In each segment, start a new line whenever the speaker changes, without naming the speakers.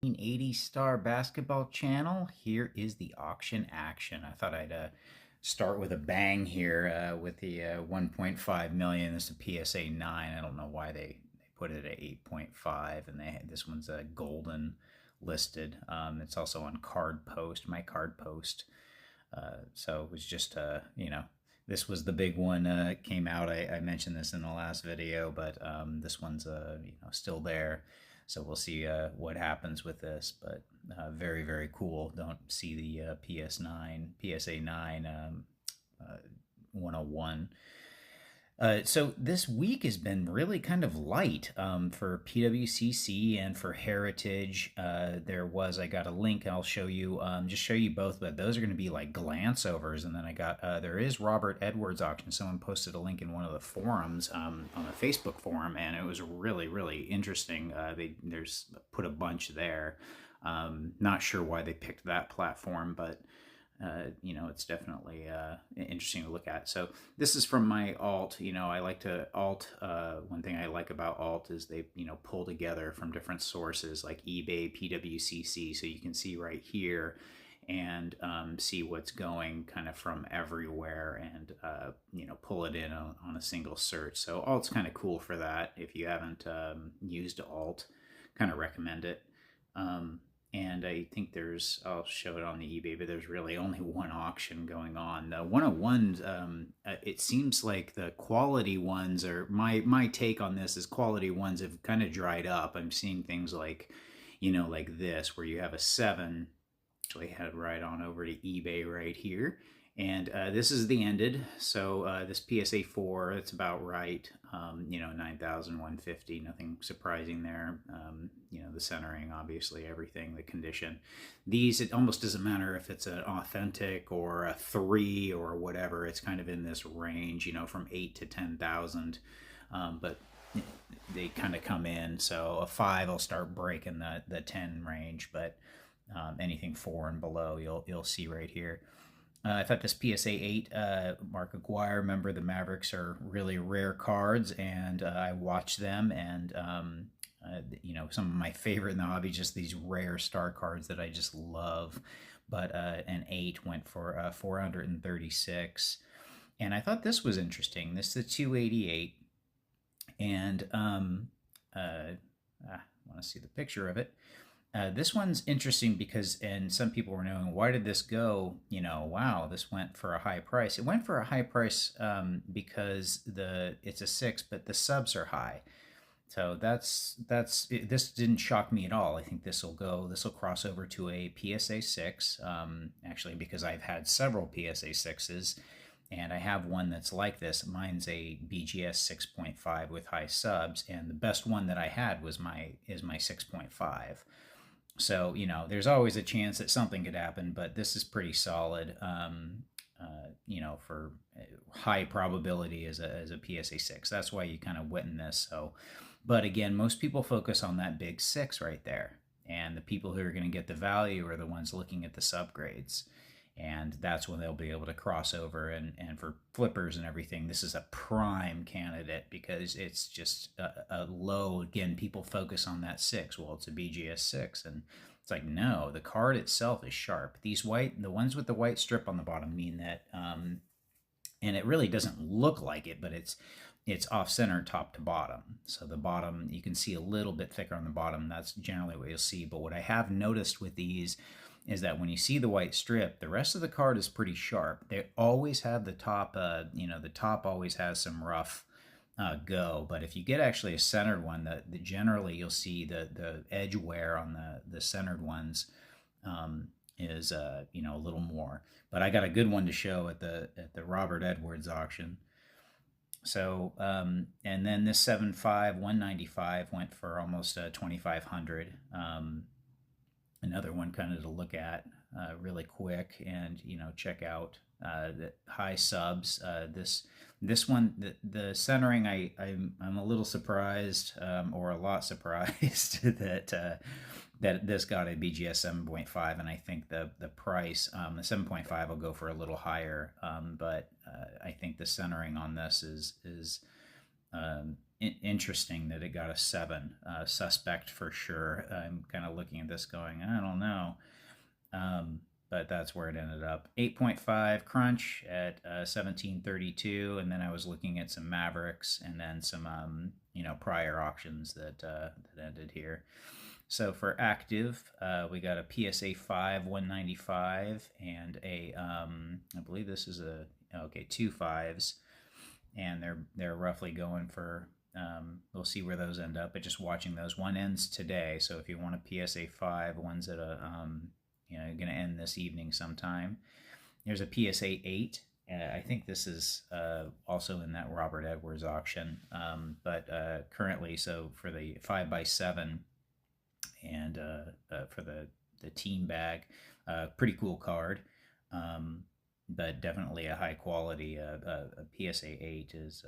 1980 Star Basketball Channel. Here is the auction action. I thought I'd start with a bang here with the 1.5 million. This is a PSA 9. I don't know why they put it at 8.5, and this one's a golden listed. It's also on Card Post, my Card Post. So it was just this was the big one. Came out. I mentioned this in the last video, but this one's still there. So we'll see what happens with this. But very, very cool. Don't see the PSA 9 101. So this week has been really kind of light for PWCC and for Heritage. I got a link I'll show you, just show you both, but those are going to be like glance overs. And then there is Robert Edwards auction. Someone posted a link in one of the forums on a Facebook forum, and it was really, really interesting. There's put a bunch there. Not sure why they picked that platform, but it's definitely interesting to look at. So this is from my alt. I like to alt. One thing I like about alt is they, pull together from different sources like eBay, PWCC. So you can see right here and see what's going kind of from everywhere and, pull it in on a single search. So alt's kind of cool for that. If you haven't used alt, kind of recommend it. And I think I'll show it on the eBay, but there's really only one auction going on. The 101s, it seems like the quality ones my take on this is quality ones have kind of dried up. I'm seeing things like, like this, where you have a 7, actually head right on over to eBay right here. And this is the ended. So this PSA 4, it's about right. 9,150, nothing surprising there. The centering, obviously, everything, the condition. These, it almost doesn't matter if it's an authentic or a 3 or whatever. It's kind of in this range, from 8 to 10,000. But they kind of come in. So a 5 will start breaking the 10 range, but anything 4 and below, you'll see right here. I thought this PSA 8, Mark Aguirre, remember the Mavericks are really rare cards, and I watched them, and some of my favorite in the hobby, just these rare star cards that I just love. But an 8 went for 436, and I thought this was interesting. This is the 288, and I want to see the picture of it. This one's interesting because, and some people were knowing, why did this go, wow, this went for a high price. It went for a high price because it's a 6, but the subs are high. So this didn't shock me at all. I think this will cross over to a PSA 6, actually, because I've had several PSA 6s, and I have one that's like this. Mine's a BGS 6.5 with high subs, and the best one that I had is my 6.5. So, there's always a chance that something could happen, but this is pretty solid, for high probability as a PSA 6. That's why you kind of win this. So, but again, most people focus on that big 6 right there. And the people who are going to get the value are the ones looking at the subgrades. And that's when they'll be able to cross over. And for flippers and everything, this is a prime candidate because it's just a low. Again, people focus on that 6. Well, it's a BGS 6. And it's like, no, the card itself is sharp. The ones with the white strip on the bottom mean that, and it really doesn't look like it, but it's off-center top to bottom. So the bottom, you can see a little bit thicker on the bottom. That's generally what you'll see. But what I have noticed with these is that when you see the white strip, the rest of the card is pretty sharp. They always have the top, the top always has some rough go. But if you get actually a centered one, generally you'll see the edge wear on the centered ones is a little more. But I got a good one to show at the Robert Edwards auction. So and then this 7.5 195 went for almost 2,500. Another one kind of to look at really quick and check out the high subs. This one, the centering, I'm a little surprised or a lot surprised that this got a BGS 7.5, and I think the price, the 7.5 will go for a little higher, but I think the centering on this is interesting that it got a 7. Suspect for sure. I'm kind of looking at this going, I don't know. But that's where it ended up. 8.5 crunch at 1732, and then I was looking at some Mavericks and then some prior auctions that ended here. So for active, we got a PSA 5 195 and a I believe this is a 2 5s, and they're roughly going for we'll see where those end up. But just watching those, one ends today. So if you want a PSA 5, one's at a going to end this evening sometime. There's a PSA 8. I think this is also in that Robert Edwards auction, but currently, so for the 5x7 and for the team bag, pretty cool card, but definitely a high quality. A PSA 8 is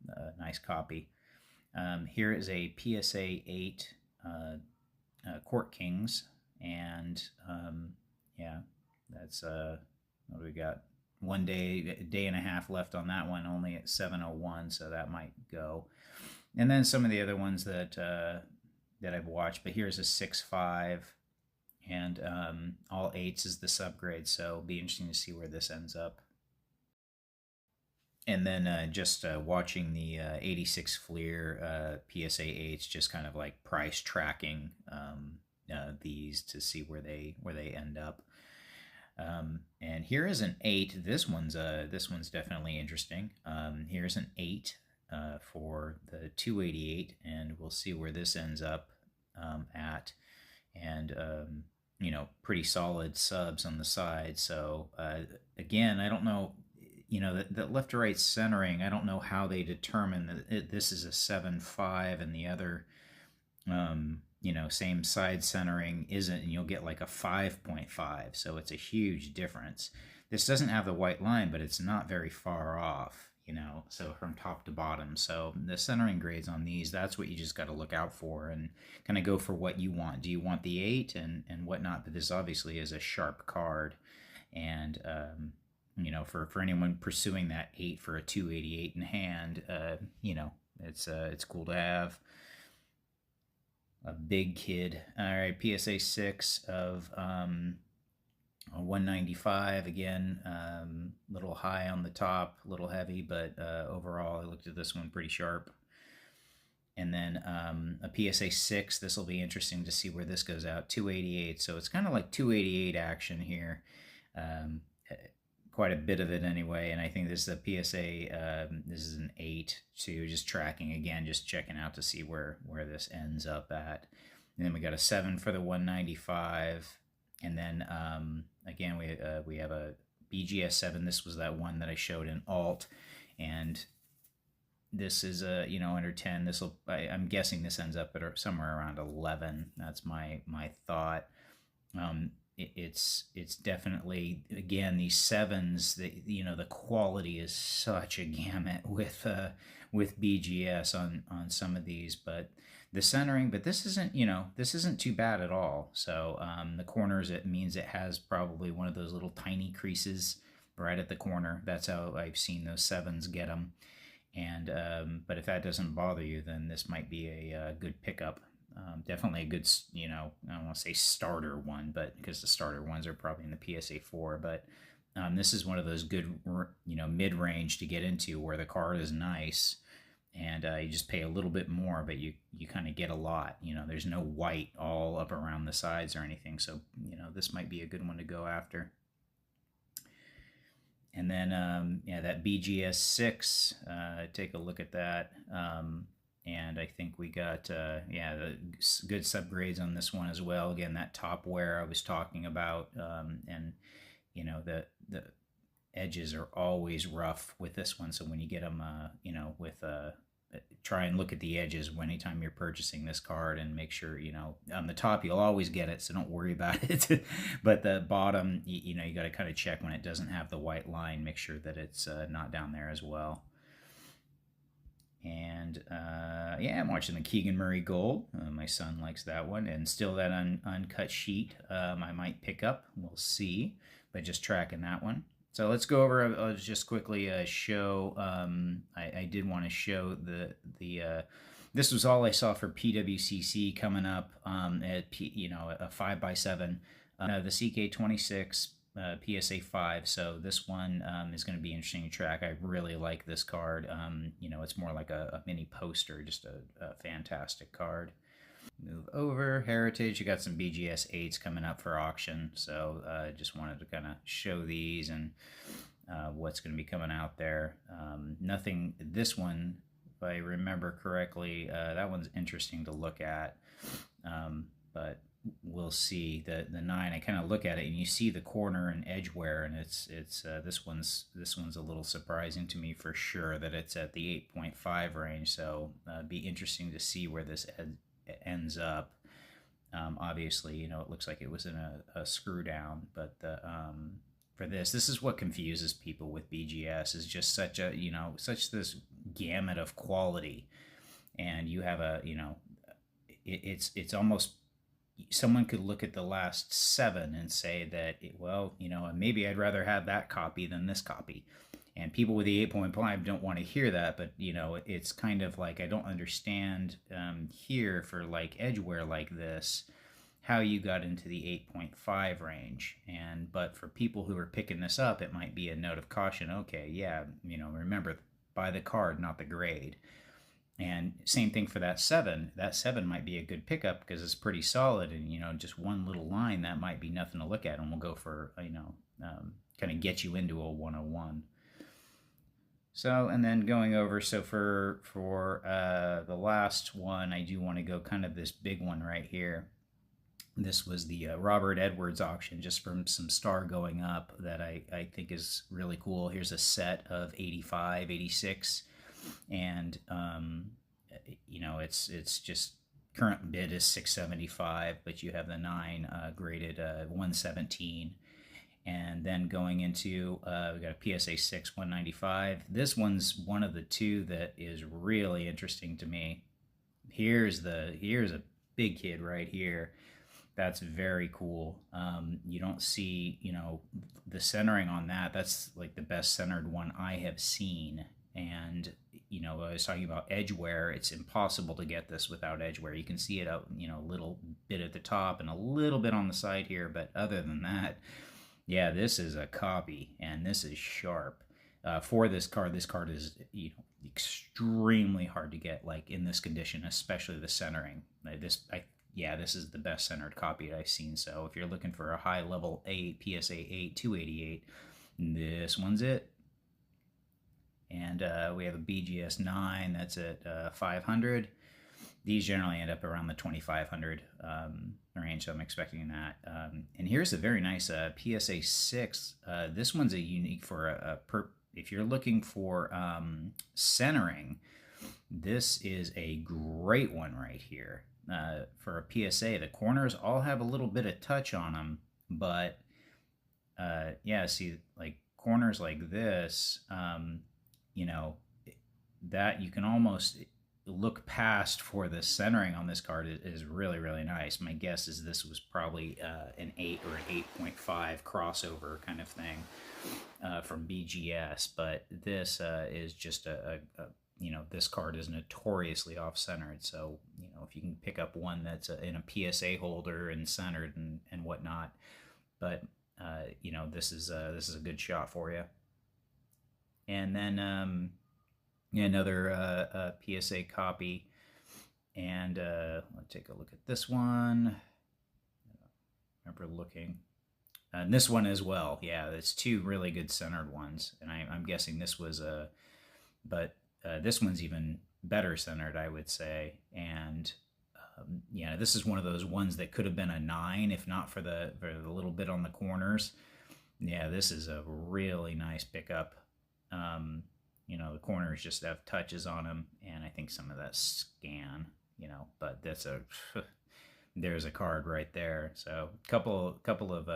a nice copy. Here is a PSA 8 Court Kings, and yeah, that's what do we got? 1 day, a day and a half left on that one, only at 701, so that might go. And then some of the other ones that I've watched, but here's a 6.5, and all 8s is the subgrade, so it'll be interesting to see where this ends up. And then just watching the 86 Fleer PSA 8s, just kind of like price tracking these to see where they end up. And here is an 8. This one's definitely interesting. Here's an 8 for the 288, and we'll see where this ends up at. And pretty solid subs on the side. So again, I don't know. The left to right centering, I don't know how they determine that this is a 7.5 and the other, same side centering isn't, and you'll get like a 5.5. So it's a huge difference. This doesn't have the white line, but it's not very far off, so from top to bottom. So the centering grades on these, that's what you just got to look out for and kind of go for what you want. Do you want the 8 and whatnot? But this obviously is a sharp card. And, for anyone pursuing that 8 for a 288 in hand, it's cool to have. A big kid. All right, PSA 6 of 195. Again, little high on the top, a little heavy, but overall, I looked at this one pretty sharp. And then a PSA 6. This will be interesting to see where this goes out. 288. So it's kind of like 288 action here. Quite a bit of it anyway, and I think this is a PSA, this is an 8 too, just tracking again, just checking out to see where this ends up at. And then we got a 7 for the 195, and then again we have a BGS 7. This was that one that I showed in alt, and this is a under 10. I'm guessing this ends up at somewhere around 11. That's my thought. It's definitely, again, these 7s, the quality is such a gamut with BGS on some of these, but the centering, but this isn't too bad at all. So the corners, it means it has probably one of those little tiny creases right at the corner. That's how I've seen those 7s get them. And but if that doesn't bother you, then this might be a good pickup. Definitely a good, I don't want to say starter one, but because the starter ones are probably in the PSA 4, but this is one of those good, mid-range to get into where the card is nice, and you just pay a little bit more, but you kind of get a lot. There's no white all up around the sides or anything, so this might be a good one to go after. And then that BGS 6, take a look at that. And I think we got, the good subgrades on this one as well. Again, that top wear I was talking about, and, the edges are always rough with this one. So when you get them, try and look at the edges anytime you're purchasing this card, and make sure, on the top, you'll always get it, so don't worry about it. But the bottom, you got to kind of check when it doesn't have the white line, make sure that it's not down there as well. And I'm watching the Keegan Murray Gold. My son likes that one, and still that uncut sheet I might pick up. We'll see, but just tracking that one. So let's go over. I'll just quickly show. I did want to show the. This was all I saw for PWCC coming up at a 5x7. The CK26 PSA 5. So this one is going to be interesting to track. I really like this card. It's more like a mini poster, just a fantastic card. Move over Heritage. You got some BGS 8s coming up for auction, so just wanted to kind of show these and what's going to be coming out there. Nothing. This one, if I remember correctly, that one's interesting to look at, but we'll see. The 9, I kind of look at it and you see the corner and edge wear, and it's this one's a little surprising to me for sure that it's at the 8.5 range. So be interesting to see where this ends up. Obviously, it looks like it was in a screw down, but for this is what confuses people with BGS, is just such this gamut of quality, and you have it's almost, someone could look at the last 7 and say that maybe I'd rather have that copy than this copy. And people with the 8.5 don't want to hear that, but it's kind of like, I don't understand here for like edgeware like this, how you got into the 8.5 range. But for people who are picking this up, it might be a note of caution. Okay, yeah, remember, buy the card, not the grade. And same thing for that 7. That 7 might be a good pickup because it's pretty solid, and just one little line that might be nothing to look at, and we'll go for kind of get you into a 101. So, and then going over, so for the last one, I do want to go kind of this big one right here. This was the Robert Edwards auction, just from some star going up, that I think is really cool. Here's a set of 85, 86, and it's just, current bid is 675, but you have the 9 graded 117. And then going into, we got a PSA 6 195. This one's one of the 2 that is really interesting to me. Here's a big kid right here. That's very cool. You don't see, the centering on that. That's like the best centered one I have seen. And I was talking about edgeware. It's impossible to get this without edgeware. You can see it out, a little bit at the top and a little bit on the side here, but other than that, yeah, this is a copy, and this is sharp. For this card is extremely hard to get, like in this condition, especially the centering. This is the best centered copy I've seen. So if you're looking for a high level 8 PSA 8 288, this one's it. And we have a BGS 9 that's at 500. These generally end up around the 2,500 range, so I'm expecting that. And here's a very nice PSA 6. This one's a unique for if you're looking for centering, this is a great one right here. For a PSA, the corners all have a little bit of touch on them, but see, like corners like this, that you can almost look past for the centering on this card is really, really nice. My guess is this was probably an 8 or an 8.5 crossover kind of thing from BGS, but this is just this card is notoriously off-centered. So if you can pick up one that's in a PSA holder and centered and whatnot, but this is a good shot for you. And then another PSA copy, and let's take a look at this one. I remember looking, and this one as well. Yeah, it's 2 really good centered ones, and I'm guessing this was but this one's even better centered, I would say. And this is one of those ones that could have been a 9 if not for the little bit on the corners. Yeah, this is a really nice pickup. The corners just have touches on them, and I think some of that scan, but that's there's a card right there. So couple of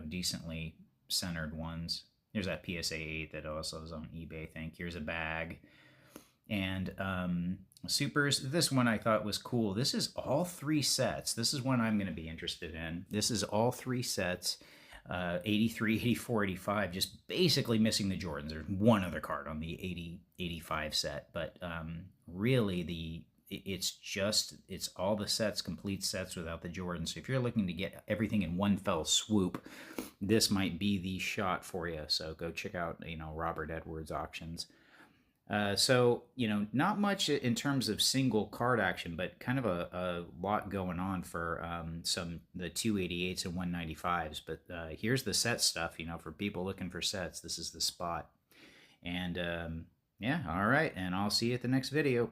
decently centered ones. There's that PSA 8 that also is on eBay, I think. Here's a bag. And Supers, this one I thought was cool. This is all 3 sets. This is one I'm going to be interested in. This is all 3 sets. 83, 84, 85, just basically missing the Jordans. There's one other card on the 80, 85 set, but really it's all the sets, complete sets without the Jordans. So if you're looking to get everything in one fell swoop, this might be the shot for you. So go check out, Robert Edwards auctions. So, not much in terms of single card action, but kind of a lot going on for the 288s and 195s. But here's the set stuff, for people looking for sets. This is the spot. And yeah, all right. And I'll see you at the next video.